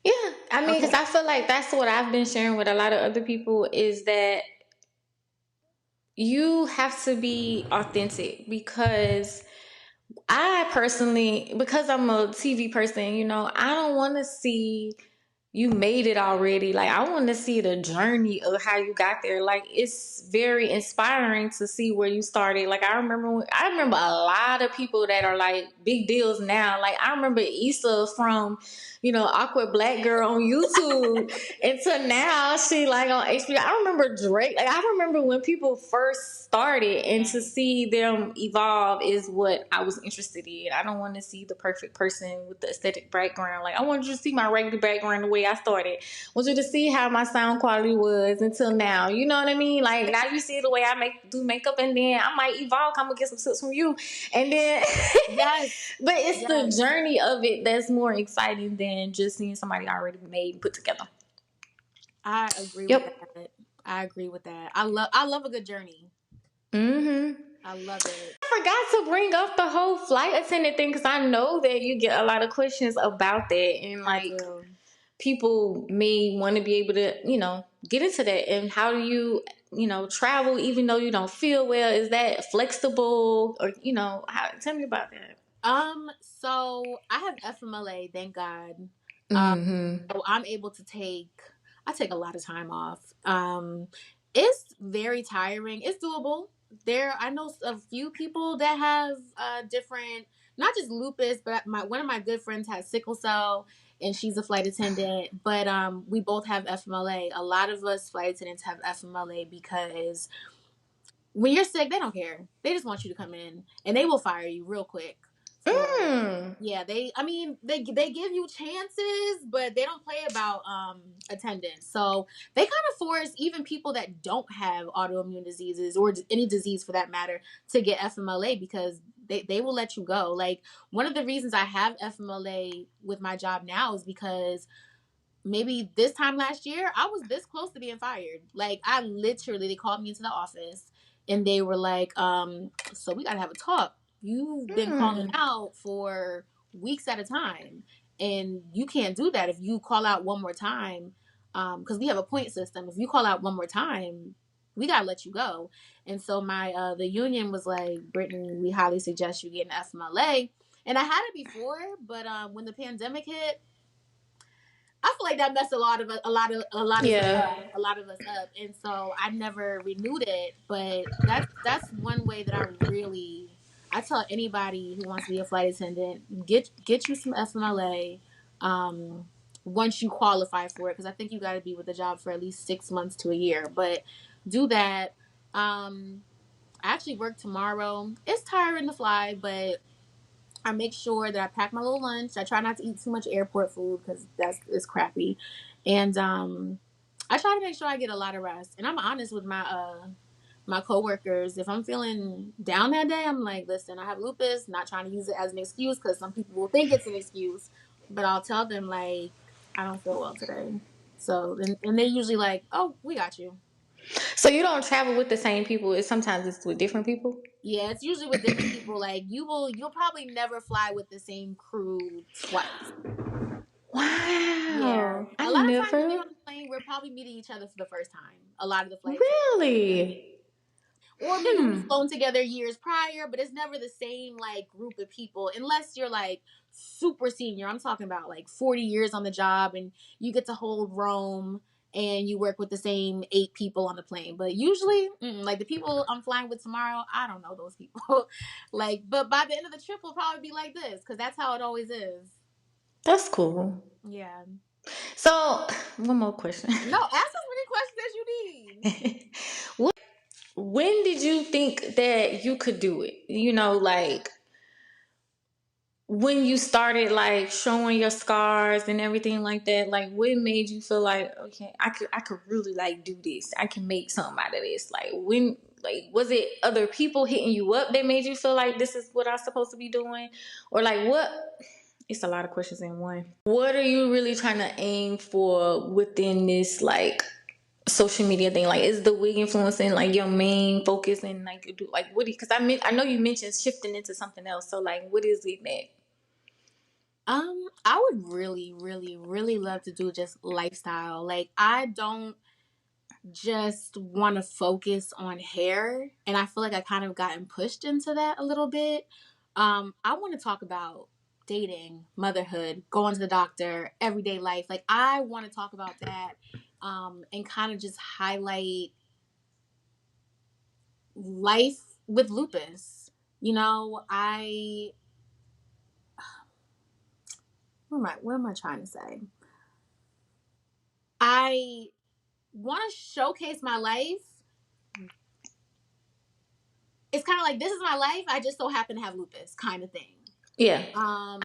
Yeah, I mean, because Okay. I feel like that's what I've been sharing with a lot of other people is that you have to be authentic because I personally, because I'm a TV person, I don't want to see you made it already. Like, I want to see the journey of how you got there. Like, it's very inspiring to see where you started. Like, I remember a lot of people that are like big deals now. Like, I remember Issa from, Awkward Black Girl on YouTube until now she like on HBO. I remember Drake. Like, I remember when people first started, and to see them evolve is what I was interested in. I don't want to see the perfect person with the aesthetic background. Like, I want you to see my regular background the way I started. I want you to see how my sound quality was until now. You know what I mean? Like, now you see the way I do makeup, and then I might evolve. I'm gonna get some tips from you, and then Yes. but it's the Yes. journey of it that's more exciting than just seeing somebody already made and put together. I agree with Yep. that. I agree with that. I love a good journey. Mm-hmm. I love it. I forgot to bring up the whole flight attendant thing because I know that you get a lot of questions about that, and I like do. people may want to be able to, get into that. And how do you, travel even though you don't feel well? Is that flexible, or tell me about that. So I have FMLA, thank God. Um, Mm-hmm. so I'm able to I take a lot of time off. It's very tiring. It's doable. I know a few people that have different, not just lupus, but one of my good friends has sickle cell, and she's a flight attendant. But we both have FMLA. A lot of us flight attendants have FMLA because when you're sick, they don't care. They just want you to come in, and they will fire you real quick. For Mm. yeah, they give you chances, but they don't play about attendance. So they kind of force even people that don't have autoimmune diseases or any disease for that matter to get FMLA because they will let you go. Like one of the reasons I have FMLA with my job now is because maybe this time last year, I was this close to being fired. Like I literally, they called me into the office and they were like, so we gotta have a talk. You've been calling Mm. out for weeks at a time, and you can't do that if you call out one more time. Because we have a point system. If you call out one more time, we gotta let you go. And so my the union was like, Brittany, we highly suggest you get an FMLA. And I had it before, but when the pandemic hit, I feel like that messed Yeah. a lot of us up, and so I never renewed it. But that's one way that I tell anybody who wants to be a flight attendant, get you some FMLA. Once you qualify for it, because I think you got to be with the job for at least 6 months to a year. But do that. I actually work tomorrow. It's tiring to fly, but I make sure that I pack my little lunch. I try not to eat too much airport food because it's crappy, and I try to make sure I get a lot of rest. And I'm honest with my coworkers. If I'm feeling down that day, I'm like, listen, I have lupus. Not trying to use it as an excuse because some people will think it's an excuse, but I'll tell them like I don't feel well today. So and they usually like, oh, we got you. So you don't travel with the same people. Sometimes it's with different people. Yeah, it's usually with different people. Like you'll probably never fly with the same crew twice. Yeah. Wow. I A lot of times when never. you're on the plane, we're probably meeting each other for the first time. A lot of the flights. Really? Or maybe we've Hmm. flown together years prior, but it's never the same like group of people unless you're like super senior. I'm talking about like 40 years on the job and you get to hold Rome and you work with the same 8 people on the plane. But usually, like the people I'm flying with tomorrow, I don't know those people. Like, but by the end of the trip, we'll probably be like this because that's how it always is. That's cool. Yeah. So, one more question. No, ask as many questions as you need. when did you think that you could do it? You know, like when you started like showing your scars and everything like that, like what made you feel like, okay, I could really like do this. I can make something out of this. Like when, like, was it other people hitting you up that made you feel like this is what I'm supposed to be doing? Or like what, it's a lot of questions in one. What are you really trying to aim for within this like social media thing? Like, is the wig influencing like your main focus, and like you do like what? Because I know you mentioned shifting into something else. So like, what is it that? I would really, really, really love to do just lifestyle. Like, I don't just want to focus on hair, and I feel like I kind of gotten pushed into that a little bit. I want to talk about dating, motherhood, going to the doctor, everyday life. Like, I want to talk about that, and kind of just highlight life with lupus. You know, I what am I trying to say? I want to showcase my life. It's kind of like, this is my life. I just so happen to have lupus, kind of thing. Yeah.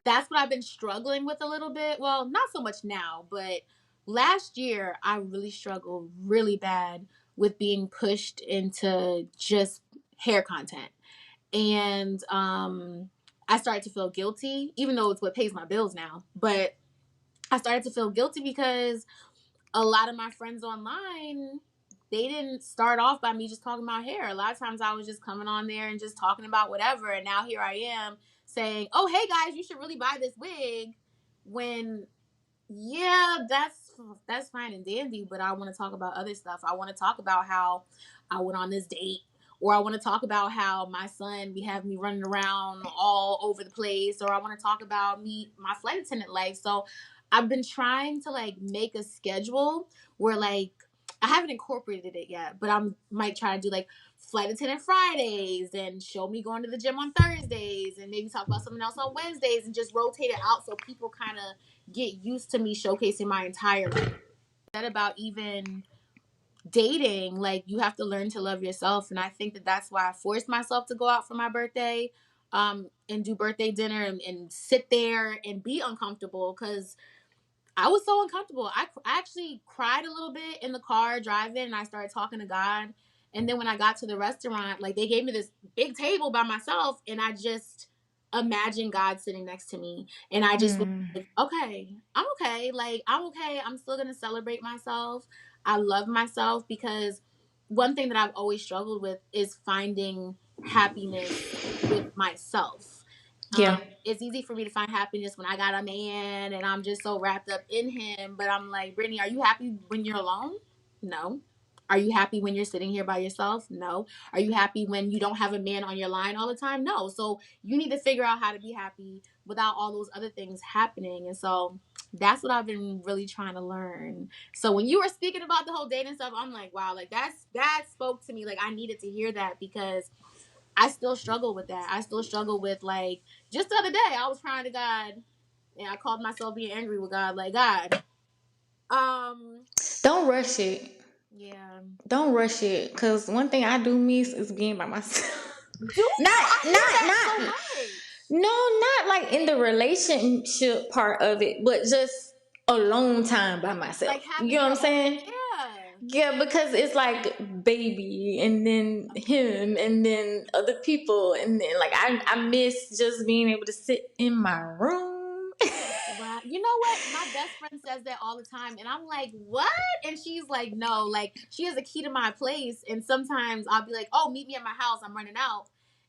That's what I've been struggling with a little bit. Well, not so much now, but last year I really struggled really bad with being pushed into just hair content. And I started to feel guilty, even though it's what pays my bills now. But I started to feel guilty because a lot of my friends online, they didn't start off by me just talking about hair. A lot of times I was just coming on there and just talking about whatever. And now here I am saying, oh, hey guys, you should really buy this wig. When, yeah, that's fine and dandy, but I want to talk about other stuff. I want to talk about how I went on this date, or I want to talk about how my son be having me running around all over the place, or I want to talk about my flight attendant life. So I've been trying to like make a schedule where like I haven't incorporated it yet, but might try to do like flight attendant Fridays and show me going to the gym on Thursdays, and maybe talk about something else on Wednesdays, and just rotate it out so people kind of get used to me showcasing my entire life. That about even dating, like you have to learn to love yourself, and I think that that's why I forced myself to go out for my birthday, and do birthday dinner, and sit there and be uncomfortable, because I was so uncomfortable. I actually cried a little bit in the car driving, and I started talking to God. And then when I got to the restaurant, like they gave me this big table by myself, and I just imagined God sitting next to me. And I just was like, okay, I'm okay. Like, I'm okay. I'm still going to celebrate myself. I love myself, because one thing that I've always struggled with is finding happiness with myself. Yeah. It's easy for me to find happiness when I got a man and I'm just so wrapped up in him. But I'm like, Brittany, are you happy when you're alone? No. Are you happy when you're sitting here by yourself? No. Are you happy when you don't have a man on your line all the time? No. So you need to figure out how to be happy without all those other things happening. And so that's what I've been really trying to learn. So when you were speaking about the whole dating stuff, I'm like, wow, like that spoke to me. Like, I needed to hear that, because I still struggle with that. I still struggle with, like, just the other day I was crying to God, and I called myself being angry with God, like, God, Don't rush it. yeah. Don't rush it, because one thing I do miss is being by myself. Do you? not, I hear not, that so not. much. No, not like in the relationship part of it, but just alone time by myself. Like You having know what your I'm own, saying? yeah. Yeah, because it's like baby, and then him, and then other people, and then like I miss just being able to sit in my room. Wow. You know what? My best friend says that all the time. And I'm like, what? And she's like, no. Like, she has a key to my place. And sometimes I'll be like, oh, meet me at my house. I'm running out.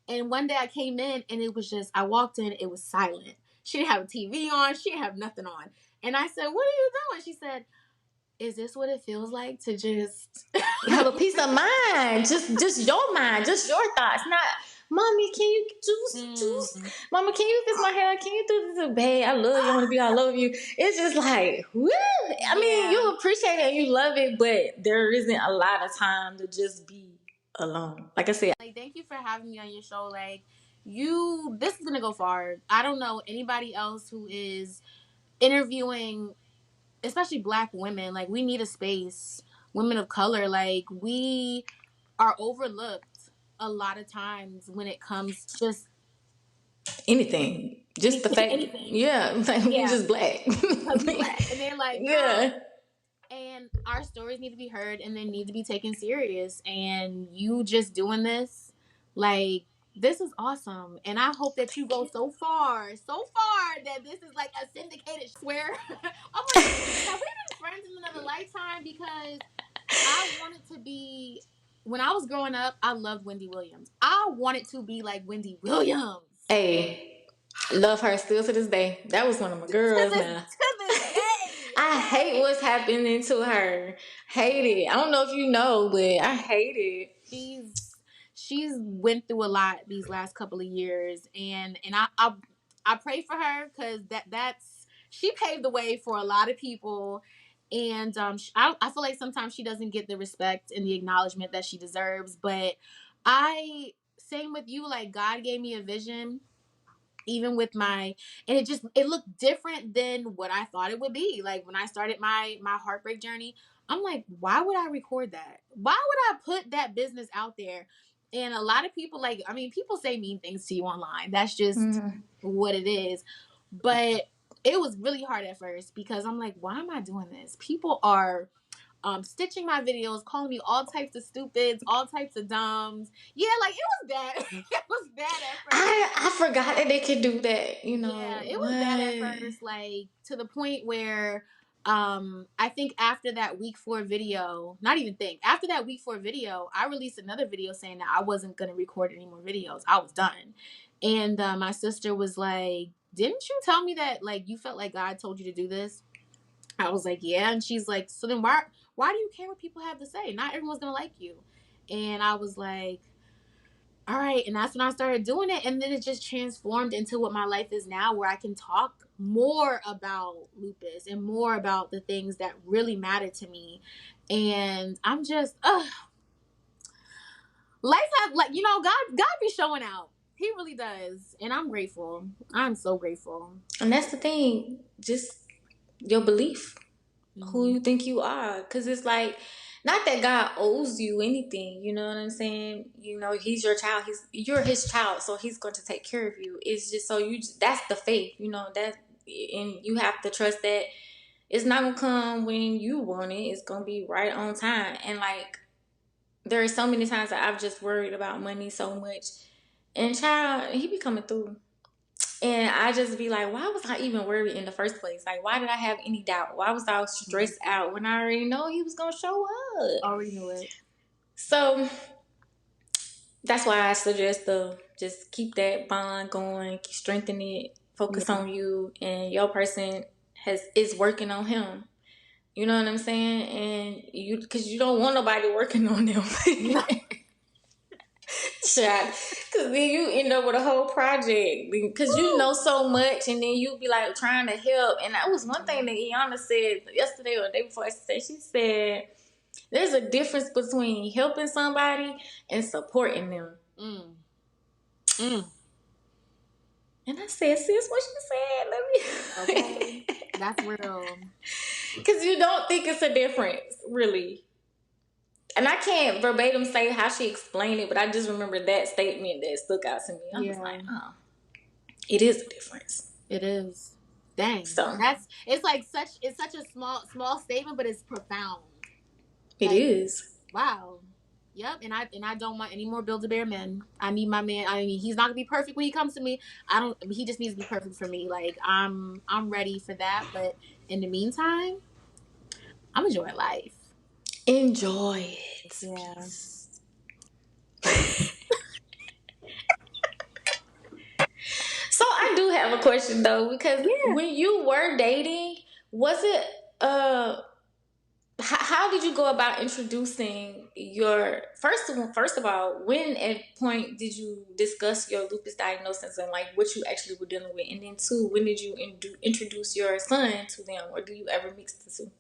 And one day I came in, and it was just, I walked in, it was silent. She didn't have a TV on. She didn't have nothing on. And I said, what are you doing? She said, is this what it feels like to just Have a peace of mind, just your mind, just your thoughts, not mommy, can you juice, mm, mama, can you fix my hair, can you do this, babe, I love you, I want to be, I love you. It's just like, woo. I mean, yeah. you appreciate it and you love it, but there isn't a lot of time to just be alone, like I said. Like, thank you for having me on your show. Like, this is gonna go far. I don't know anybody else who is interviewing, especially Black women. Like, we need a space. Women of color, like, we are overlooked a lot of times when it comes to just Anything. Just the fact, anything. yeah, like we Yeah, just black. because we black, and they're like, girl. Yeah. And our stories need to be heard and they need to be taken serious. And you just doing this, like, this is awesome. And I hope that you go so far that this is like a syndicated show. I swear. I'm like, have we been friends in another lifetime? Because I wanted to be, when I was growing up, I loved Wendy Williams. I wanted to be like Wendy Williams. Hey, love her still to this day. That was one of my girls now. To this day. I hate Okay. what's happening to her. Hate it. I don't know if you know, but I hate it. She's went through a lot these last couple of years, and I pray for her because that's she paved the way for a lot of people. And I feel like sometimes she doesn't get the respect and the acknowledgement that she deserves. But I same with you, like God gave me a vision, even with my, and it looked different than what I thought it would be. Like when I started my heartbreak journey, I'm like, why would I record that? Why would I put that business out there? And a lot of people, like, I mean, people say mean things to you online. That's just Mm-hmm. what it is. But it was really hard at first because I'm like, why am I doing this? People are stitching my videos, calling me all types of stupids, all types of dumbs. Yeah, like it was bad. It was bad at first. I forgot that they could do that. You Yeah, know it was bad at what? first, like to the point where I think after that week 4 video, not even think, after that week 4 video, I released another video saying that I wasn't gonna record any more videos. I was done. And my sister was like, didn't you tell me that like you felt like God told you to do this? I was like, yeah. And she's like, so then why do you care what people have to say? Not everyone's gonna like you. And I was like, all right. And that's when I started doing it. And then it just transformed into what my life is now, where I can talk more about lupus and more about the things that really matter to me. And I'm just, life have, like, God be showing out. He really does. And I'm grateful. I'm so grateful. And that's the thing. Just your belief. Who Mm-hmm. you think you are. Because it's like, not that God owes you anything, you know what I'm saying? You know, he's your child. You're his child, so he's going to take care of you. It's just so that's the faith, you know, that, and you have to trust that it's not gonna come when you want it. It's gonna be right on time. And like, there are so many times that I've just worried about money so much. And child, he be coming through. And I just be like, why was I even worried in the first place? Like, why did I have any doubt? Why was I stressed out when I already know he was going to show up? Already knew it. So that's why I suggest to just keep that bond going, strengthen it, focus Yeah. on you, and your person is working on him. You know what I'm saying? And because you don't want nobody working on them. Shot. Because then you end up with a whole project. Because you know so much, and then you be like trying to help. And that was one thing that Iana said yesterday or the day before yesterday. She said, there's a difference between helping somebody and supporting them. Mm. Mm. And I said, sis, what you said? Okay. Let me. That's real. Because you don't think it's a difference, really. And I can't verbatim say how she explained it, but I just remember that statement that stuck out to me. I was Yeah. like, oh, it is a difference. It is. Dang. So It's such a small statement, but it's profound. it Like, is. wow. Yep. And I don't want any more Build-A-Bear men. I need my man. I mean, he's not gonna be perfect when he comes to me. He just needs to be perfect for me. Like I'm ready for that. But in the meantime, I'm enjoying life. Enjoy it. Yeah. So I do have a question though, because Yeah. when you were dating, was it how did you go about introducing your first of all, when at point did you discuss your lupus diagnosis and like what you actually were dealing with, and then two, when did you introduce your son to them, or do you ever mix the two?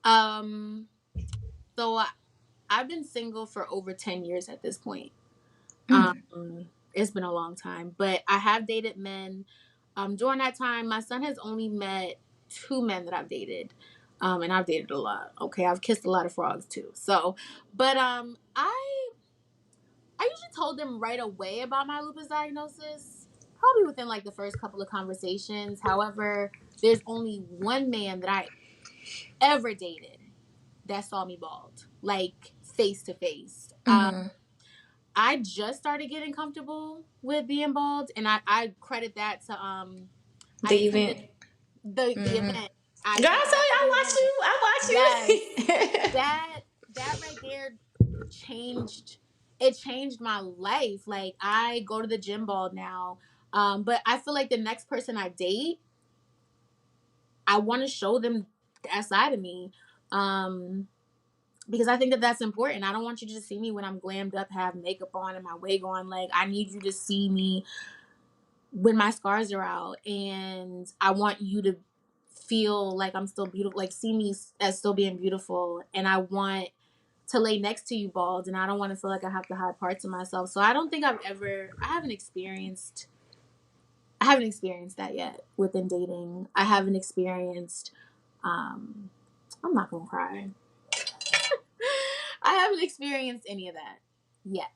Um. So I've been single for over 10 years at this point. Mm. It's been a long time, but I have dated men. During that time, my son has only met 2 men that I've dated. And I've dated a lot. Okay, I've kissed a lot of frogs too. So, but I usually told them right away about my lupus diagnosis, probably within like the first couple of conversations. However, there's only one man that I ever dated that saw me bald, like face to face. Mm-hmm. I just started getting comfortable with being bald, and I credit that to I The attended event. the Mm-hmm. event. I Girl, I credit told that to you, the I watch event. you. I Yes, watch you. that right there changed it changed my life. Like I go to the gym bald now. But I feel like the next person I date, I want to show them that side of me. Because I think that that's important. I don't want you to just see me when I'm glammed up, have makeup on and my wig on. Like I need you to see me when my scars are out, and I want you to feel like I'm still beautiful, like see me as still being beautiful. And I want to lay next to you bald, and I don't want to feel like I have to hide parts of myself. So I don't think I haven't experienced that yet within dating. I haven't experienced um I'm not gonna cry. I haven't experienced any of that yet.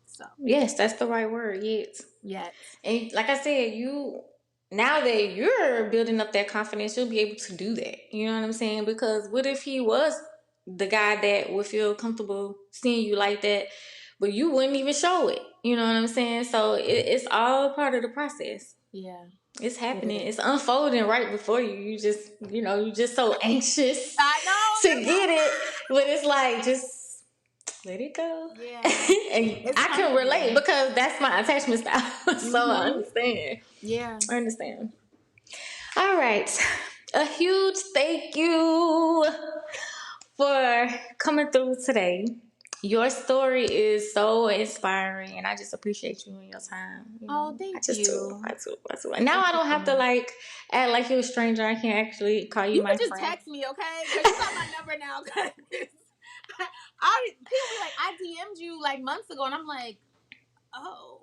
So Yes, that's the right word. Yes. yet. And like I said, you now that you're building up that confidence, you'll be able to do that. You know what I'm saying? Because what if he was the guy that would feel comfortable seeing you like that, but you wouldn't even show it? You know what I'm saying? So it's all part of the process. Yeah, It's it happening. is. It's unfolding right before you. You're just so anxious I to know. get it, but it's like just let it go. Yeah, And it's I can relate comforting. because that's my attachment style. So I Mm-hmm. understand. Yeah. I understand. All right. A huge thank you for coming through today. Your story is so inspiring, and I just appreciate you and your time. Oh, I thank just do. you. I do. And now Thank I you don't so have to much. like act like you're a stranger. I can actually call you You my could just friend. text me, okay? Because you got my number now. Cause people be like, I DM'd you like months ago, and I'm like, oh,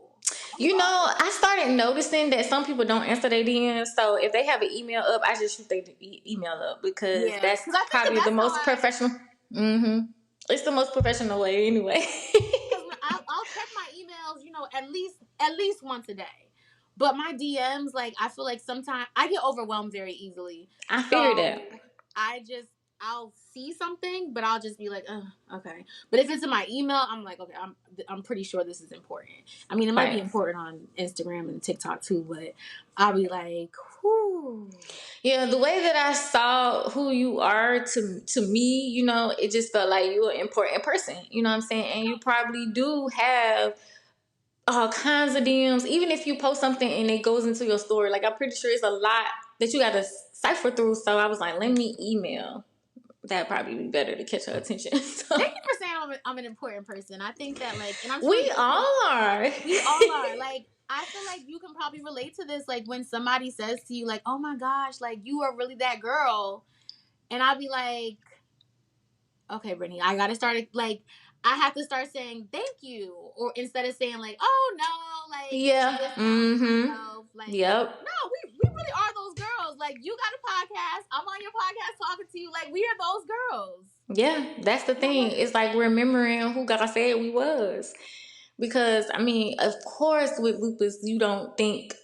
I'm sorry. I started noticing that some people don't answer their DMs. So if they have an email up, I just shoot their email up because Yeah, that's because I think that probably the that's how most professional. Mm-hmm. It's the most professional way, anyway. because I'll check my emails, at least once a day. But my DMs, like I feel like sometimes I get overwhelmed very easily. I figured that. So I'll see something, but I'll just be like, okay. But if it's in my email, I'm like, okay, I'm pretty sure this is important. I mean, it might be Right. important on Instagram and TikTok too, but I'll be like, whoo. Yeah, the way that I saw who you are to me, it just felt like you're an important person. You know what I'm saying? And you probably do have all kinds of DMs. Even if you post something and it goes into your story, like I'm pretty sure it's a lot that you got to cipher through. So I was like, let me email. That'd probably be better to catch her attention. So Thank you for saying I'm an important person. I think that like, and I'm sure we you can. all are. We all are. Like, I feel like you can probably relate to this. Like, when somebody says to you, like, oh my gosh, like, you are really that girl. And I'll be like, okay, Brittany, I gotta start, like, I have to start saying thank you. Or instead of saying, like, oh no, like, Yeah. discounting Mm-hmm. myself. Like, Yep. no, we really are those girls. Like, you got a podcast. I'm on your podcast talking to you. Like, we are those girls. Yeah, that's the thing. It's like remembering who God said we was. Because I mean, of course, with lupus, you don't think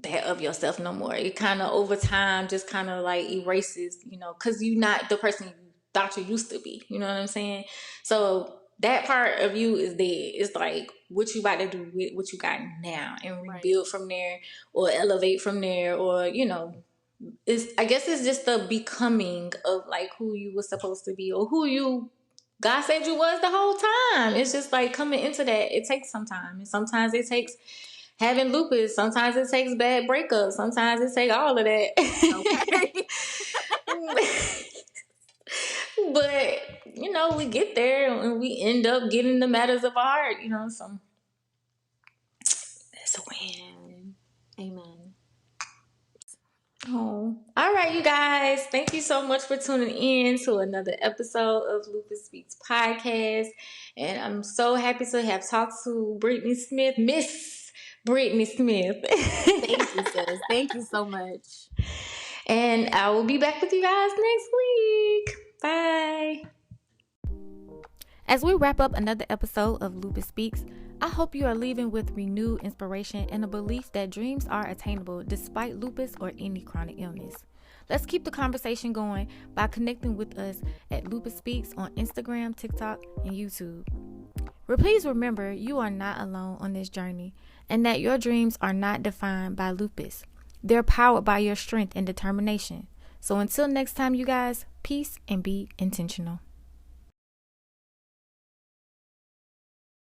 that of yourself no more. It kind of over time just kind of like erases, because you're not the person you thought you used to be. You know what I'm saying? So that part of you is dead. It's like what you about to do with what you got now and Right. rebuild from there or elevate from there or it's I guess it's just the becoming of like who you were supposed to be or who you God said you was the whole time. It's just like coming into that. It takes some time, and sometimes it takes having lupus. Sometimes it takes bad breakups. Sometimes it takes all of that. Okay. But we get there and we end up getting the matters of our heart. So it's a win. Amen. Amen. Oh, all right, you guys. Thank you so much for tuning in to another episode of Lupus Speaks podcast. And I'm so happy to have talked to Brittany Smith, Miss Brittany Smith. Thank you, sis. Thank you so much. And I will be back with you guys next week. Bye. As we wrap up another episode of Lupus Speaks, I hope you are leaving with renewed inspiration and a belief that dreams are attainable despite lupus or any chronic illness. Let's keep the conversation going by connecting with us at Lupus Speaks on Instagram, TikTok, and YouTube. Please remember you are not alone on this journey and that your dreams are not defined by lupus. They're powered by your strength and determination. So until next time, you guys, peace and be intentional.